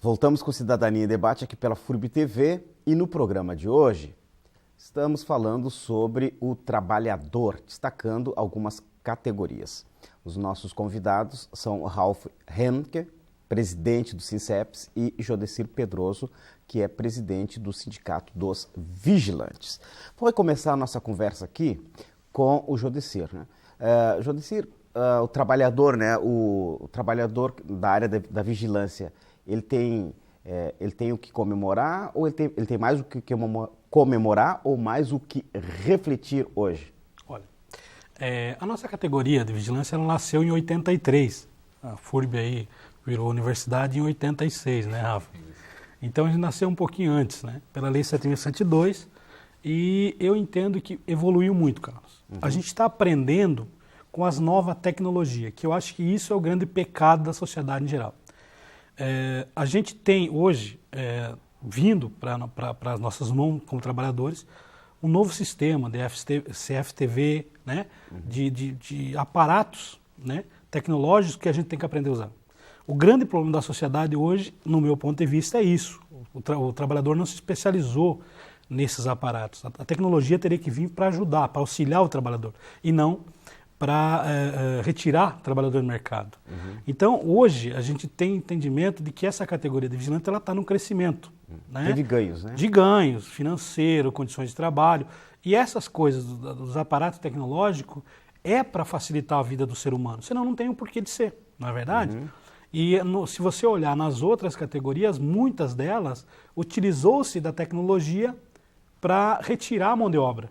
Voltamos com Cidadania em Debate aqui pela FURB TV e no programa de hoje estamos falando sobre o trabalhador, destacando algumas categorias. Os nossos convidados são Ralf Henke, presidente do Sinceps, e Jodecir Pedroso, que é presidente do Sindicato dos Vigilantes. Vou começar a nossa conversa aqui com o Jodecir, né? Jodecir, o trabalhador, né? O trabalhador da área da vigilância, ele tem o que comemorar ou ele tem mais o que comemorar ou mais o que refletir hoje? Olha, a nossa categoria de vigilância ela nasceu em 83. A FURB aí virou universidade em 86, né, Rafa? Então a gente nasceu um pouquinho antes, né? Pela Lei 7.102, e eu entendo que evoluiu muito, Carlos. A gente está aprendendo com as novas tecnologias, que eu acho que isso é o grande pecado da sociedade em geral. A gente tem hoje, vindo para as nossas mãos como trabalhadores, um novo sistema de CFTV, né? De aparatos, né? Tecnológicos que a gente tem que aprender a usar. O grande problema da sociedade hoje, no meu ponto de vista, é isso. O trabalhador não se especializou nesses aparatos. A tecnologia teria que vir para ajudar, para auxiliar o trabalhador, e não para retirar o trabalhador do mercado. Então, hoje, a gente tem entendimento de que essa categoria de vigilante está no crescimento. Né? Teve ganhos, né? De ganhos, financeiro, condições de trabalho. E essas coisas dos aparatos tecnológicos é para facilitar a vida do ser humano. Senão não tem um porquê de ser, não é verdade? E se você olhar nas outras categorias, muitas delas utilizou-se da tecnologia para retirar a mão de obra.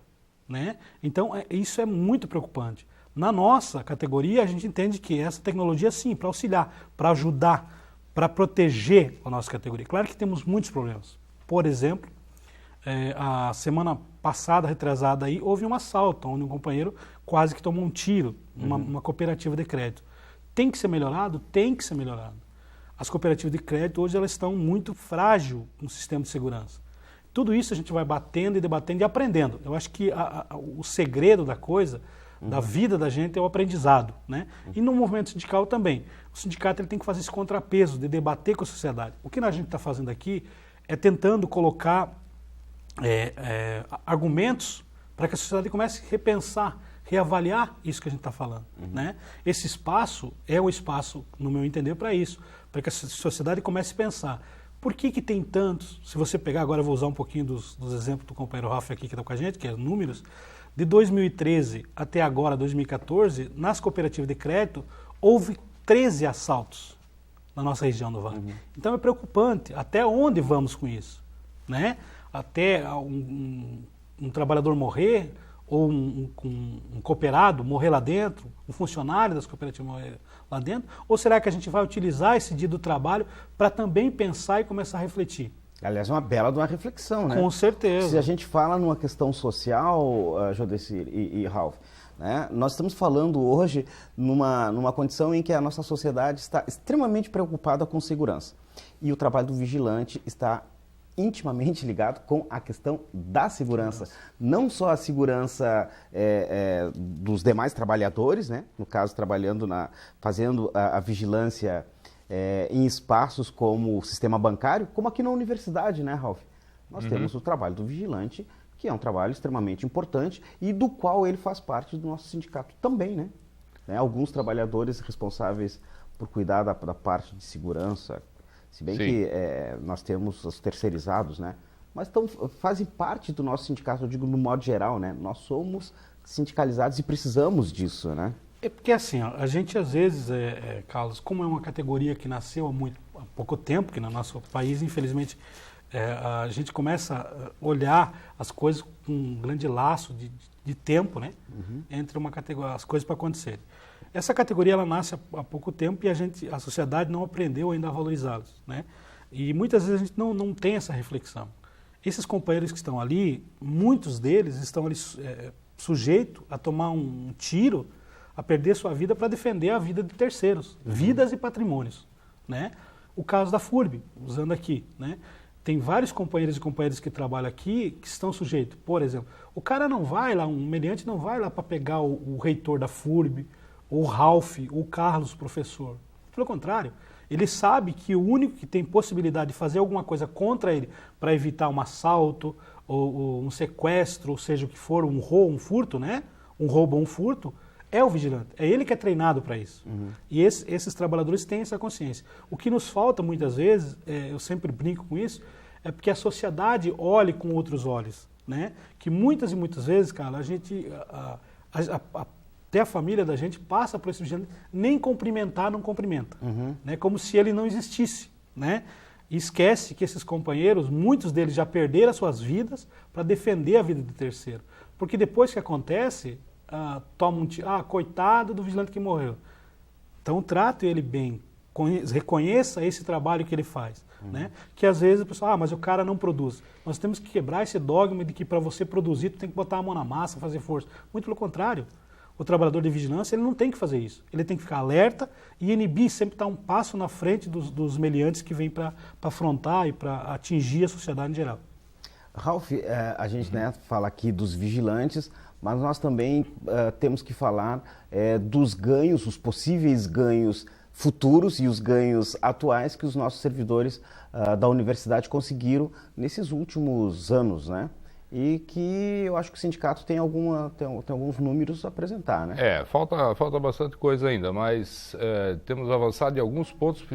Né? Então, isso é muito preocupante. Na nossa categoria, a gente entende que essa tecnologia, sim, para auxiliar, para ajudar, para proteger a nossa categoria. Claro que temos muitos problemas. Por exemplo, a semana passada, retrasada, aí, houve um assalto, onde um companheiro quase que tomou um tiro numa cooperativa de crédito. Tem que ser melhorado? Tem que ser melhorado. As cooperativas de crédito, hoje, elas estão muito frágeis no sistema de segurança. Tudo isso a gente vai batendo e debatendo e aprendendo. Eu acho que o segredo da coisa, da vida da gente, é o aprendizado. Né? E no movimento sindical também. O sindicato ele tem que fazer esse contrapeso de debater com a sociedade. O que a gente está fazendo aqui é tentando colocar argumentos para que a sociedade comece a repensar, reavaliar isso que a gente está falando. Né? Esse espaço é o espaço, no meu entender, para isso. Para que a sociedade comece a pensar. Por que tem tantos? Se você pegar, agora eu vou usar um pouquinho dos exemplos do companheiro Rafa aqui que está com a gente, que é números. De 2013 até agora, 2014, nas cooperativas de crédito, houve 13 assaltos na nossa região do Vale. Então é preocupante. Até onde vamos com isso? Né? Até um trabalhador morrer, ou um cooperado morrer lá dentro, um funcionário das cooperativas morrer lá dentro? Ou será que a gente vai utilizar esse dia do trabalho para também pensar e começar a refletir? Aliás, é uma bela de uma reflexão, né? Com certeza. Se a gente fala numa questão social, Jodecir e Ralf, né? Nós estamos falando hoje numa condição em que a nossa sociedade está extremamente preocupada com segurança. E o trabalho do vigilante está intimamente ligado com a questão da segurança. Não só a segurança dos demais trabalhadores, né? No caso, fazendo a vigilância em espaços como o sistema bancário, como aqui na universidade, né, Ralf? Nós temos o trabalho do vigilante, que é um trabalho extremamente importante e do qual ele faz parte do nosso sindicato também, né? Alguns trabalhadores responsáveis por cuidar da parte de segurança, se bem que nós temos os terceirizados, né? Mas fazem parte do nosso sindicato, eu digo no modo geral, né? Nós somos sindicalizados e precisamos disso, né? É porque assim, ó, a gente às vezes, Carlos, como é uma categoria que nasceu há pouco tempo, que no nosso país, infelizmente, a gente começa a olhar as coisas com um grande laço de tempo, né? Entre as coisas para acontecerem. Essa categoria ela nasce há pouco tempo e a sociedade não aprendeu ainda a valorizá-los, né? E muitas vezes a gente não tem essa reflexão. Esses companheiros que estão ali, muitos deles estão ali sujeitos a tomar um tiro, a perder sua vida para defender a vida de terceiros, vidas e patrimônios, né? O caso da FURB, usando aqui, né? Tem vários companheiros e companheiras que trabalham aqui que estão sujeitos. Por exemplo, o cara não vai lá, um meliante não vai lá para pegar o reitor da FURB, ou o Ralf, ou o Carlos, professor. Pelo contrário, Ele sabe que o único que tem possibilidade de fazer alguma coisa contra ele para evitar um assalto ou um sequestro, ou seja o que for, um roubo, um furto, né? Um roubo ou um furto, é o vigilante. É ele que é treinado para isso. E esses trabalhadores têm essa consciência. O que nos falta muitas vezes, eu sempre brinco com isso, é porque a sociedade olhe com outros olhos, né? Que muitas e muitas vezes, cara, a gente, até a família da gente passa por esse vigilante, nem cumprimentar não cumprimenta, né? Como se ele não existisse, né? E esquece que esses companheiros, muitos deles já perderam as suas vidas para defender a vida de terceiro. Porque depois que acontece, toma um tiro, coitado do vigilante que morreu. Então trate ele bem, reconheça esse trabalho que ele faz. Né? Que às vezes o pessoal, mas o cara não produz. Nós temos que quebrar esse dogma de que para você produzir, tu tem que botar a mão na massa, fazer força. Muito pelo contrário. O trabalhador de vigilância, ele não tem que fazer isso. Ele tem que ficar alerta e inibir, sempre estar um passo na frente dos meliantes que vêm para afrontar e para atingir a sociedade em geral. Ralf, a gente fala aqui dos vigilantes, mas nós também temos que falar dos ganhos, os possíveis ganhos futuros e os ganhos atuais que os nossos servidores da universidade conseguiram nesses últimos anos, né? E que eu acho que o sindicato tem alguns números a apresentar, né? Falta bastante coisa ainda, mas temos avançado em alguns pontos,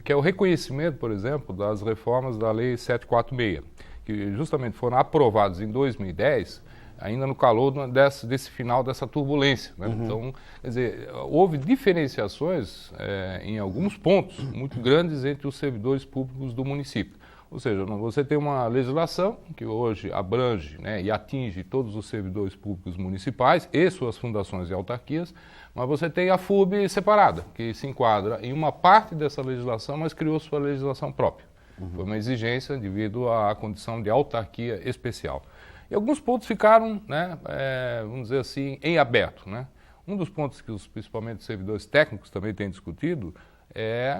que é o reconhecimento, por exemplo, das reformas da Lei 746, que justamente foram aprovadas em 2010, ainda no calor desse final dessa turbulência, né? Então, quer dizer, houve diferenciações em alguns pontos muito grandes entre os servidores públicos do município. Ou seja, você tem uma legislação que hoje abrange, né, e atinge todos os servidores públicos municipais e suas fundações e autarquias, mas você tem a FUB separada, que se enquadra em uma parte dessa legislação, mas criou sua legislação própria. Foi uma exigência devido à condição de autarquia especial. E alguns pontos ficaram, né, vamos dizer assim, em aberto, né? Um dos pontos que principalmente os servidores técnicos também têm discutido é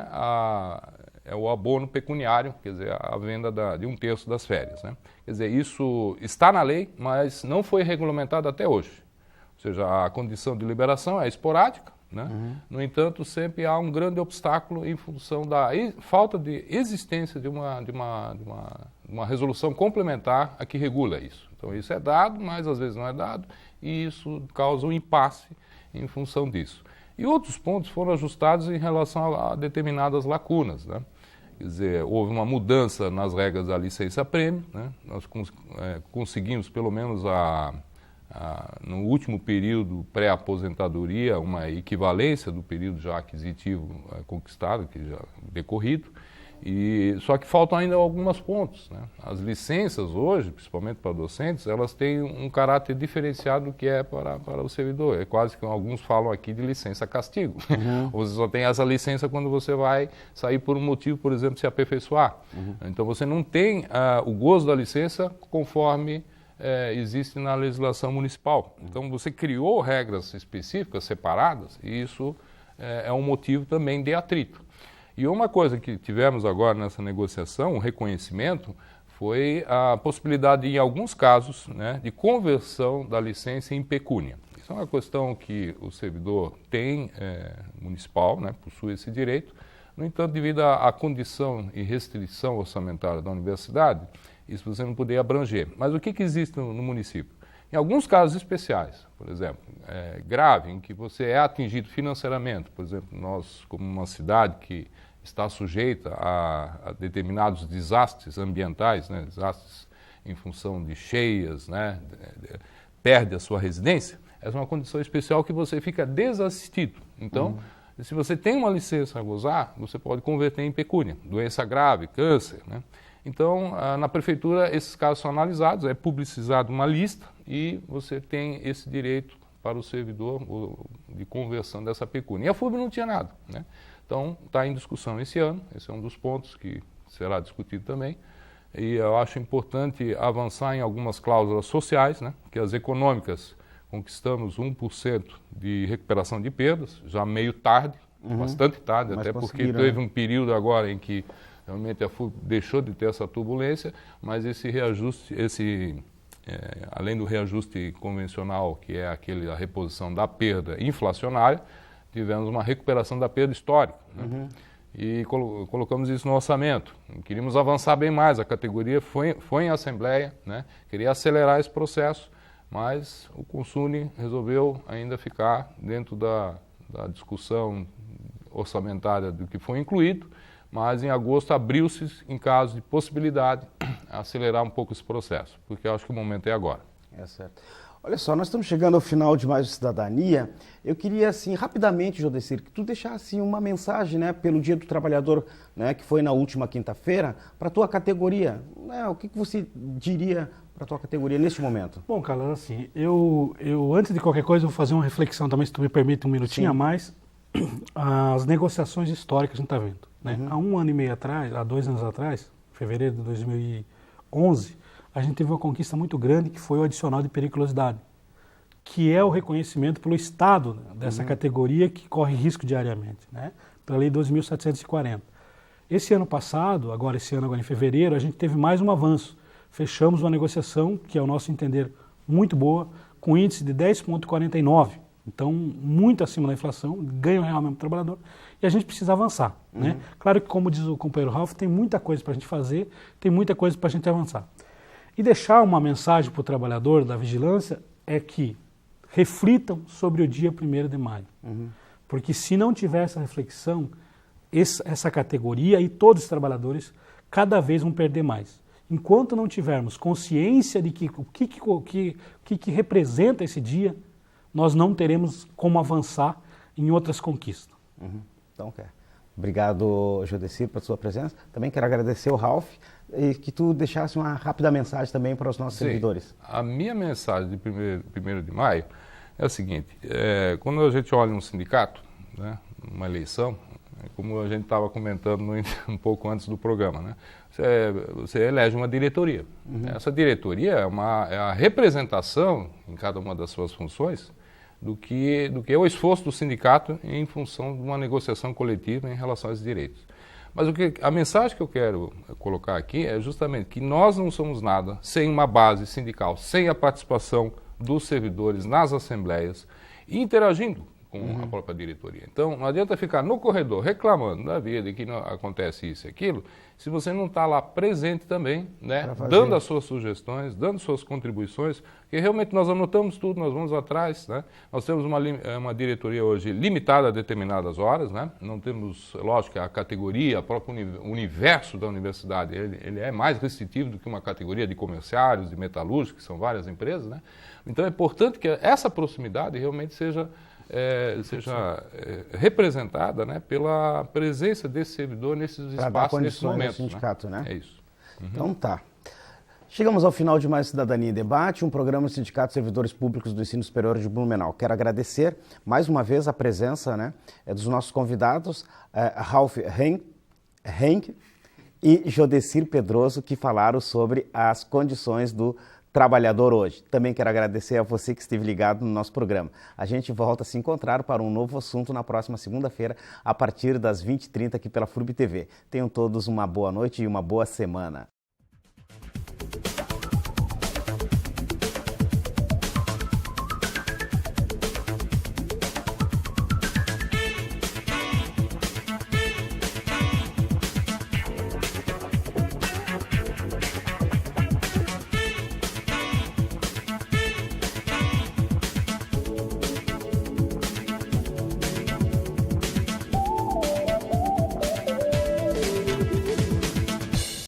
o abono pecuniário, quer dizer, a venda de 1/3 das férias, né? Quer dizer, isso está na lei, mas não foi regulamentado até hoje. Ou seja, a condição de liberação é esporádica, né? No entanto, sempre há um grande obstáculo em função da falta de existência de uma resolução complementar a que regula isso. Então, isso é dado, mas às vezes não é dado, e isso causa um impasse em função disso. E outros pontos foram ajustados em relação a determinadas lacunas, né? Quer dizer, houve uma mudança nas regras da licença-prêmio, né? Nós conseguimos, pelo menos no último período pré-aposentadoria, uma equivalência do período já aquisitivo conquistado, que já decorrido, só que faltam ainda alguns pontos, né? As licenças hoje, principalmente para docentes, elas têm um caráter diferenciado do que é para o servidor. É quase que alguns falam aqui de licença castigo. Você só tem essa licença quando você vai sair por um motivo, por exemplo, se aperfeiçoar. Então você não tem o gozo da licença conforme existe na legislação municipal. Então você criou regras específicas, separadas, e isso é um motivo também de atrito. E uma coisa que tivemos agora nessa negociação, o reconhecimento, foi a possibilidade, em alguns casos, né, de conversão da licença em pecúnia. Isso é uma questão que o servidor tem municipal, né, possui esse direito. No entanto, devido à condição e restrição orçamentária da universidade, isso você não poderia abranger. Mas o que existe no município? Em alguns casos especiais, por exemplo, grave, em que você é atingido financeiramente, por exemplo, nós, como uma cidade que está sujeita a determinados desastres ambientais, né, desastres em função de cheias, né, perde a sua residência, essa é uma condição especial que você fica desassistido. Então, se você tem uma licença a gozar, você pode converter em pecúnia, doença grave, câncer, né? Então, na prefeitura, esses casos são analisados, é publicizada uma lista e você tem esse direito para o servidor de conversão dessa pecúnia. E a FUB não tinha nada, né? Então, está em discussão esse ano, esse é um dos pontos que será discutido também. E eu acho importante avançar em algumas cláusulas sociais, né? Que as econômicas conquistamos 1% de recuperação de perdas, já meio tarde, bastante tarde, mas até porque teve um período agora em que realmente a FUB deixou de ter essa turbulência, mas esse reajuste, além do reajuste convencional, que é a reposição da perda inflacionária, tivemos uma recuperação da perda histórica, né? e colocamos isso no orçamento. Queríamos avançar bem mais, a categoria foi em assembleia, né? Queria acelerar esse processo, mas o Consune resolveu ainda ficar dentro da discussão orçamentária do que foi incluído, mas em agosto abriu-se, em caso de possibilidade, acelerar um pouco esse processo, porque eu acho que o momento é agora. É certo. Olha só, nós estamos chegando ao final de Mais Cidadania. Eu queria, assim, rapidamente, Jodecir, que tu deixasse uma mensagem, né, pelo Dia do Trabalhador, né, que foi na última quinta-feira, para a tua categoria. O que você diria para a tua categoria neste momento? Bom, Carlos, assim, eu antes de qualquer coisa, eu vou fazer uma reflexão também, se tu me permite um minutinho Sim. a mais. As negociações históricas que a gente está vendo, né? Há 1 ano e meio atrás, há 2 anos atrás, fevereiro de 2011, a gente teve uma conquista muito grande que foi o adicional de periculosidade, que é o reconhecimento pelo Estado, né, dessa categoria que corre risco diariamente, né? Pela Lei 2.740. Esse ano passado, agora em fevereiro, a gente teve mais um avanço. Fechamos uma negociação que, ao nosso entender, muito boa, com índice de 10,49. Então, muito acima da inflação, ganho real mesmo do trabalhador, e a gente precisa avançar, né? Claro que, como diz o companheiro Ralf, tem muita coisa para a gente fazer, tem muita coisa para a gente avançar. E deixar uma mensagem para o trabalhador da vigilância é que reflitam sobre o dia 1º de maio. Porque se não tiver essa reflexão, essa categoria e todos os trabalhadores cada vez vão perder mais. Enquanto não tivermos consciência de o que representa esse dia, nós não teremos como avançar em outras conquistas. Então, obrigado, Jodecir, pela sua presença. Também quero agradecer ao Ralf e que tu deixasse uma rápida mensagem também para os nossos servidores. A minha mensagem de 1º de maio é a seguinte: quando a gente olha um sindicato, né, uma eleição, como a gente estava comentando um pouco antes do programa, né, você elege uma diretoria. Essa diretoria é a representação, em cada uma das suas funções, do que é o esforço do sindicato em função de uma negociação coletiva em relação aos direitos. Mas a mensagem que eu quero colocar aqui é justamente que nós não somos nada sem uma base sindical, sem a participação dos servidores nas assembleias, interagindo com a própria diretoria. Então, não adianta ficar no corredor reclamando da vida que não acontece isso e aquilo, se você não está lá presente também, né, dando as suas sugestões, dando suas contribuições, porque realmente nós anotamos tudo, nós vamos atrás, né? Nós temos uma diretoria hoje limitada a determinadas horas, né? Não temos, lógico, a categoria, o próprio universo da universidade, ele é mais restritivo do que uma categoria de comerciários, de metalúrgicos, que são várias empresas, né? Então é importante que essa proximidade realmente seja representada, né, pela presença desse servidor nesses espaços, nesses momentos. Sindicato, né? É isso. Então tá. Chegamos ao final de mais Cidadania em Debate, um programa do Sindicato de Servidores Públicos do Ensino Superior de Blumenau. Quero agradecer mais uma vez a presença, né, dos nossos convidados, Ralf Henk e Jodecir Pedroso, que falaram sobre as condições do trabalhador hoje. Também quero agradecer a você que esteve ligado no nosso programa. A gente volta a se encontrar para um novo assunto na próxima segunda-feira, a partir das 20h30 aqui pela FURB TV. Tenham todos uma boa noite e uma boa semana.